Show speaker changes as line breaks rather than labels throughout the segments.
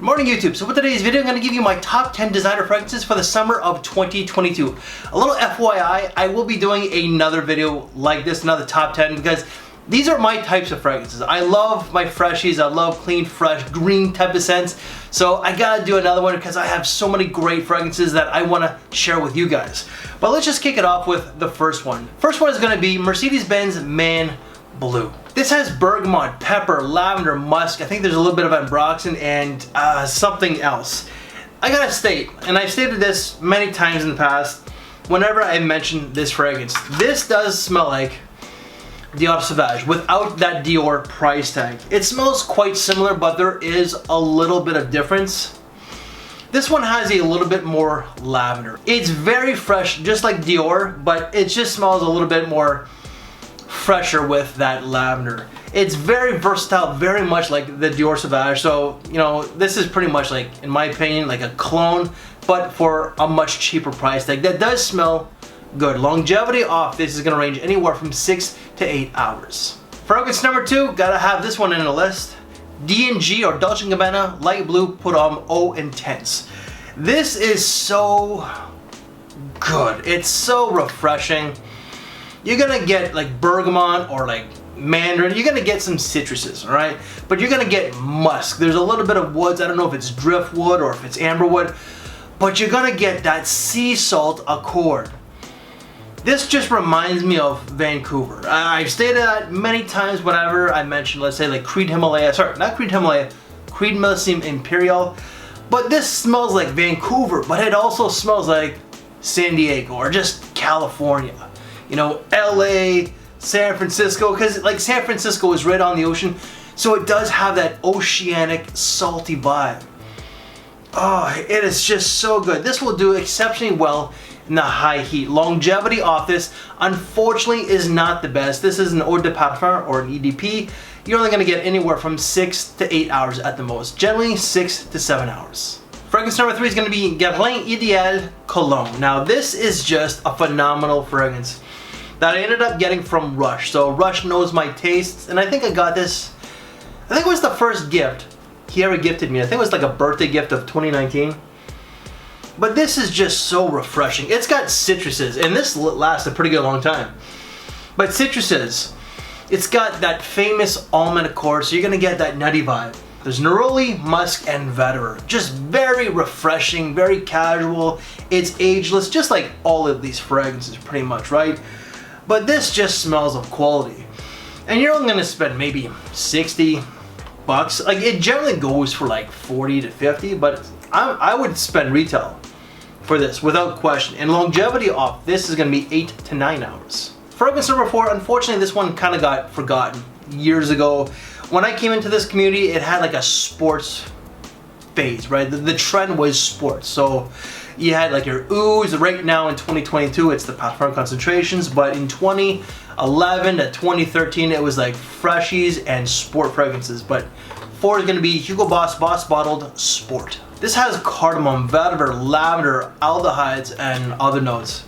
Good morning, YouTube. So with today's video, I'm going to give you my top 10 designer fragrances for the summer of 2022. A little FYI, I will be doing another video like this, another top 10, because these are my types of fragrances. I love my freshies. I love clean, fresh, green type of scents. So I gotta do another one because I have so many great fragrances that I want to share with you guys. But let's just kick it off with the first one. First one is going to be Mercedes-Benz Man Blue. This has bergamot, pepper, lavender, musk. I think there's a little bit of ambroxan and something else. I gotta state, and I've stated this many times in the past, whenever I mention this fragrance, this does smell like Dior Sauvage without that Dior price tag. It smells quite similar, but there is a little bit of difference. This one has a little bit more lavender. It's very fresh, just like Dior, but it just smells a little bit more fresher with that lavender. It's very versatile, very much like the Dior Sauvage. So, you know, this is pretty much like, in my opinion, like a clone, but for a much cheaper price tag. That does smell good. Longevity off this is gonna range anywhere from 6 to 8 hours. Fragrance number 2, gotta have this one in the list. D&G or Dolce & Gabbana Light Blue Pour Homme Eau Intense. This is so good. It's so refreshing. You're gonna get like bergamot or like mandarin. You're gonna get some citruses, all right? But you're gonna get musk. There's a little bit of woods. I don't know if it's driftwood or if it's amberwood, but you're gonna get that sea salt accord. This just reminds me of Vancouver. I've stated that many times whenever I mentioned, let's say like Creed Himalaya, sorry, not Creed Himalaya, Creed Millésime Imperial. But this smells like Vancouver, but it also smells like San Diego or just California. You know, LA, San Francisco, because like San Francisco is right on the ocean, so it does have that oceanic salty vibe. Oh, it is just so good. This will do exceptionally well in the high heat. Longevity off this, unfortunately, is not the best. This is an eau de parfum or an EDP. You're only going to get anywhere from 6 to 8 hours at the most. Generally 6 to 7 hours. Fragrance number 3 is going to be Guerlain Ideal Cologne. Now this is just a phenomenal fragrance that I ended up getting from Rush. So Rush knows my tastes, and I think I got this, I think it was the first gift he ever gifted me. I think it was like a birthday gift of 2019. But this is just so refreshing. It's got citruses, and this lasts a pretty good long time. But citruses, it's got that famous almond accord, so you're gonna get that nutty vibe. There's neroli, musk, and vetiver. Just very refreshing, very casual. It's ageless, just like all of these fragrances pretty much, right? But this just smells of quality. And you're only gonna spend maybe 60 bucks. Like, it generally goes for like 40 to 50, but I would spend retail for this without question. And longevity off this is gonna be 8 to 9 hours. Fragrance number 4, unfortunately this one kind of got forgotten years ago. When I came into this community, it had like a sports phase, right? The trend was sports. So you had like your ooze. Right now in 2022, it's the parfum concentrations, but in 2011 to 2013, it was like freshies and sport fragrances. But 4 is gonna be Hugo Boss Bottled Sport. This has cardamom, vetiver, lavender, aldehydes, and other notes.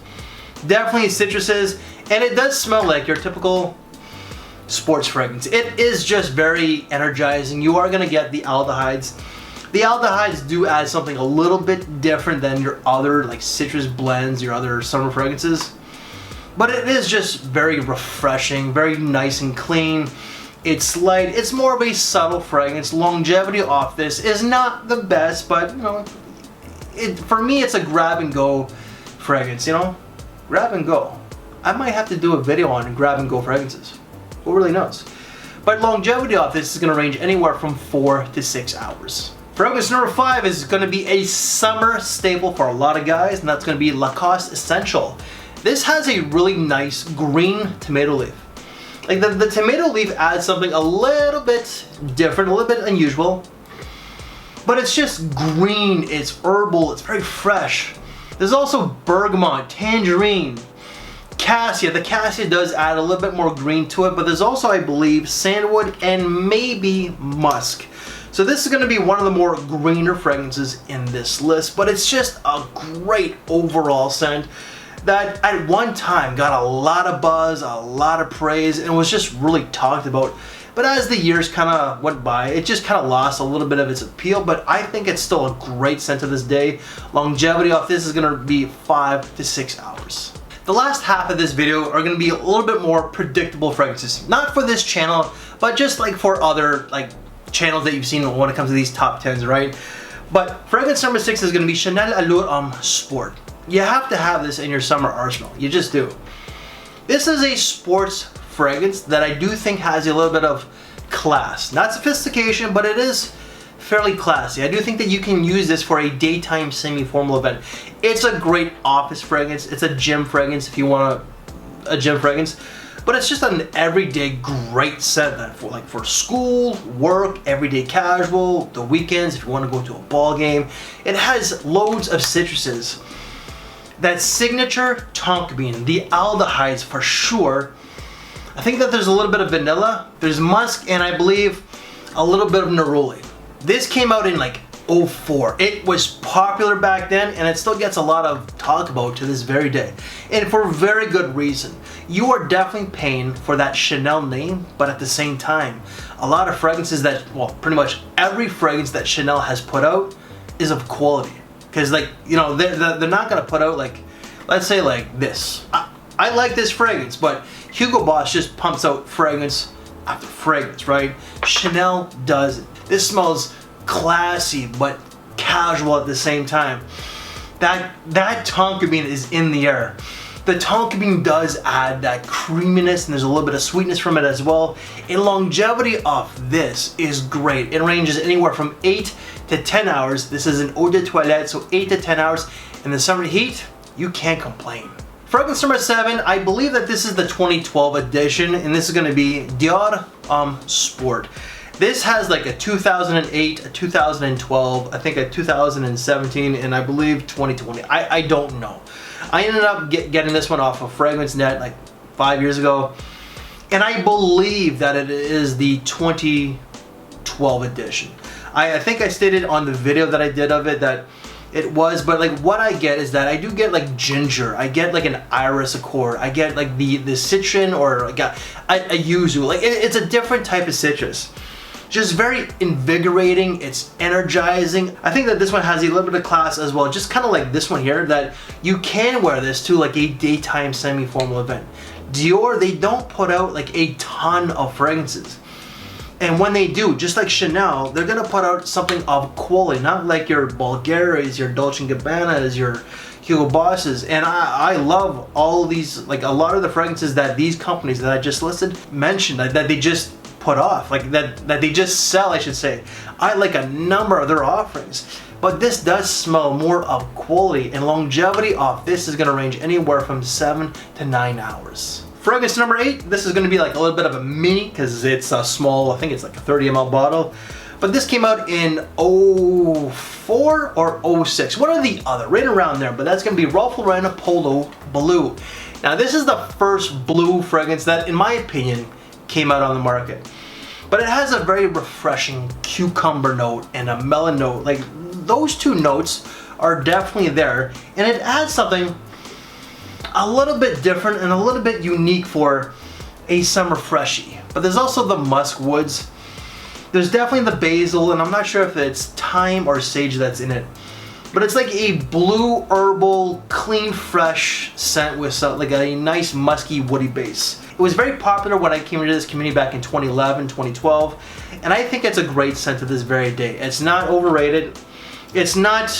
Definitely citruses, and it does smell like your typical sports fragrance. It is just very energizing. You are gonna get the aldehydes. The aldehydes do add something a little bit different than your other like citrus blends, your other summer fragrances. But it is just very refreshing, very nice and clean. It's light, it's more of a subtle fragrance. Longevity off this is not the best, but you know, for me it's a grab and go fragrance, you know? Grab and go. I might have to do a video on grab and go fragrances. Who really knows? But longevity off this is gonna range anywhere from 4 to 6 hours. Fragrance number 5 is gonna be a summer staple for a lot of guys, and that's gonna be Lacoste Essential. This has a really nice green tomato leaf. Like the tomato leaf adds something a little bit different, a little bit unusual, but it's just green, it's herbal, it's very fresh. There's also bergamot, tangerine, cassia. The cassia does add a little bit more green to it, but there's also, I believe, sandalwood and maybe musk. So this is going to be one of the more greener fragrances in this list, but it's just a great overall scent that at one time got a lot of buzz, a lot of praise, and was just really talked about But as the years kind of went by, it just kind of lost a little bit of its appeal, but I think it's still a great scent to this day. Longevity off this is gonna be 5 to 6 hours. The last half of this video are gonna be a little bit more predictable fragrances. Not for this channel, but just like for other like channels that you've seen when it comes to these top 10s, right? But fragrance number 6 is gonna be Chanel Allure Homme Sport. You have to have this in your summer arsenal, you just do. This is a sports fragrance that I do think has a little bit of class. Not sophistication, but it is fairly classy. I do think that you can use this for a daytime semi-formal event. It's a great office fragrance. It's a gym fragrance if you want a gym fragrance. But it's just an everyday great scent that for school, work, everyday casual, the weekends, if you want to go to a ball game. It has loads of citruses. That signature tonka bean, the aldehydes for sure. I think that there's a little bit of vanilla, there's musk, and I believe a little bit of neroli. This came out in like 04. It was popular back then, and it still gets a lot of talk about to this very day. And for very good reason. You are definitely paying for that Chanel name, but at the same time, a lot of fragrances that, well, pretty much every fragrance that Chanel has put out is of quality. Because like, you know, they're not gonna put out like, let's say like this. I like this fragrance, but Hugo Boss just pumps out fragrance after fragrance, right? Chanel doesn't. This smells classy, but casual at the same time. That tonka bean is in the air. The tonka bean does add that creaminess, and there's a little bit of sweetness from it as well. And longevity of this is great. It ranges anywhere from 8 to 10 hours. This is an eau de toilette, so 8 to 10 hours. In the summer heat, you can't complain. Fragrance number 7, I believe that this is the 2012 edition, and this is going to be Dior Homme Sport. This has like a 2008, a 2012, I think a 2017, and I believe 2020. I don't know. I ended up getting this one off of Fragrance Net like 5 years ago, and I believe that it is the 2012 edition. I think I stated on the video that I did of it that it was, but like what I get is that I do get like ginger, I get like an iris accord, I get like the citron, or like a yuzu. Like it's a different type of citrus. Just very invigorating, it's energizing. I think that this one has a little bit of class as well, just kind of like this one here, that you can wear this to like a daytime semi-formal event. Dior, they don't put out like a ton of fragrances. And when they do, just like Chanel, they're gonna put out something of quality, not like your Bulgaris, your Dolce & Gabbanas, your Hugo Bosses. And I love all these, like a lot of the fragrances that these companies that I just listed mentioned, that they just put off, like that they just sell, I should say. I like a number of their offerings, but this does smell more of quality, and longevity off this is gonna range anywhere from 7 to 9 hours. Fragrance number 8, this is gonna be like a little bit of a mini, because it's a small, I think it's like a 30 ml bottle, but this came out in 04 or 06, one or the other, right around there, but that's gonna be Ralph Lauren Polo Blue. Now this is the first blue fragrance that, in my opinion, came out on the market. But it has a very refreshing cucumber note and a melon note. Like those two notes are definitely there, and it adds something a little bit different and a little bit unique for a summer freshie. But there's also the musk woods. There's definitely the basil, and I'm not sure if it's thyme or sage that's in it. But it's like a blue herbal, clean, fresh scent with like a nice musky, woody base. It was very popular when I came into this community back in 2011, 2012, and I think it's a great scent to this very day. It's not overrated. It's not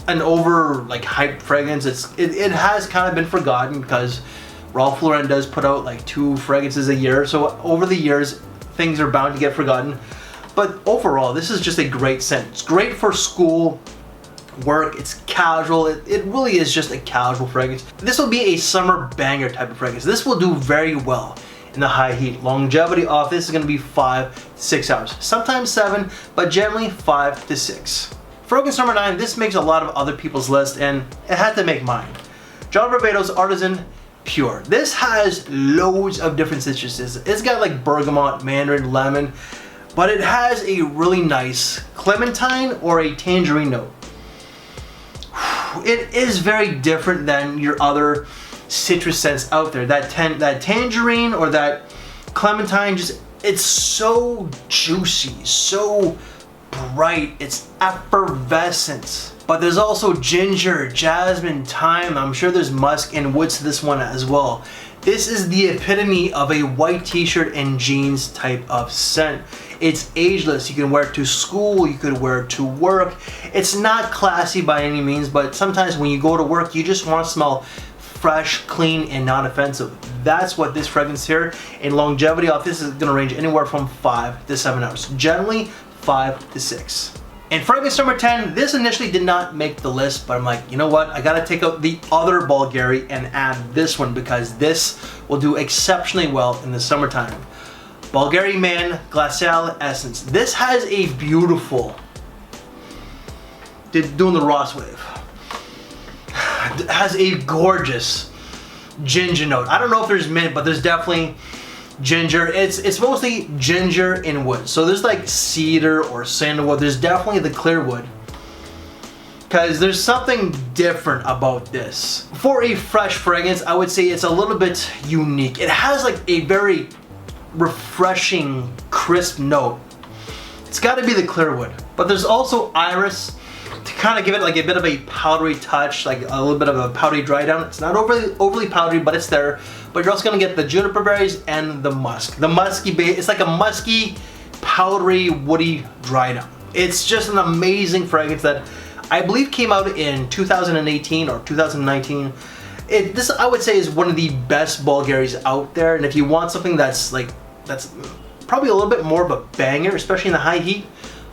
an over like hyped fragrance. It has kind of been forgotten because Ralph Lauren does put out like 2 fragrances a year. So over the years, things are bound to get forgotten. But overall, this is just a great scent. It's great for school, work, it's casual. It really is just a casual fragrance. This will be a summer banger type of fragrance. This will do very well in the high heat. Longevity off this is gonna be 5 to 6 hours. Sometimes 7, but generally 5 to 6. Fragrance number 9, this makes a lot of other people's list, and it had to make mine. John Varvatos Artisan Pure. This has loads of different citruses. It's got like bergamot, mandarin, lemon, but it has a really nice clementine or a tangerine note. It is very different than your other citrus scents out there. That tangerine or that clementine, just, it's so juicy, so bright, it's effervescent. But there's also ginger, jasmine, thyme. I'm sure there's musk and woods to this one as well. This is the epitome of a white t-shirt and jeans type of scent. It's ageless. You can wear it to school, you could wear it to work. It's not classy by any means, but sometimes when you go to work, you just want to smell fresh, clean, and not offensive. That's what this fragrance here. In longevity of this is going to range anywhere from 5 to 7 hours. Generally 5 to 6. And fragrance number 10, this initially did not make the list, but I'm like, you know what? I gotta take out the other BVLGARI and add this one because this will do exceptionally well in the summertime. BVLGARI Man GLACIAL Essence. This has a beautiful, doing the Ross wave. It has a gorgeous ginger note. I don't know if there's mint, but there's definitely ginger. It's mostly ginger and wood. So there's like cedar or sandalwood. There's definitely the clear wood, because there's something different about this. For a fresh fragrance, I would say it's a little bit unique. It has like a very refreshing, crisp note. It's got to be the clear wood, but there's also iris to kind of give it like a bit of a powdery touch, like a little bit of a powdery dry down. It's not overly powdery, but it's there. But you're also gonna get the juniper berries and the musk. The musky base, it's like a musky, powdery, woody dry down. It's just an amazing fragrance that I believe came out in 2018 or 2019. This I would say is one of the best BVLGARIs out there. And if you want something that's probably a little bit more of a banger, especially in the high heat,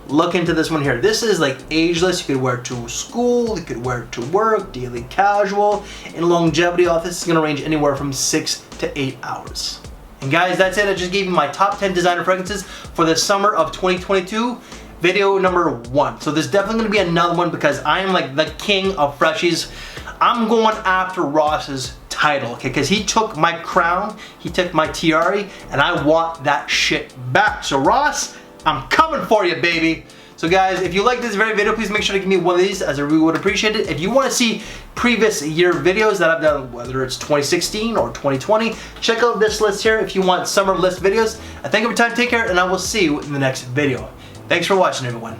look into this one here. This is like ageless. You could wear it to school, you could wear it to work, daily casual, and longevity off this is gonna range anywhere from 6 to 8 hours. And guys, that's it. I just gave you my top 10 designer fragrances for the summer of 2022, video number 1. So there's definitely gonna be another one because I am like the king of freshies. I'm going after Ross's title, okay? Because he took my crown, he took my tiara, and I want that shit back. So Ross, I'm coming for you, baby. So guys, if you like this very video, please make sure to give me one of these, as I really would appreciate it. If you want to see previous year videos that I've done, whether it's 2016 or 2020, check out this list here if you want summer list videos. I thank you for your time, take care, and I will see you in the next video. Thanks for watching, everyone.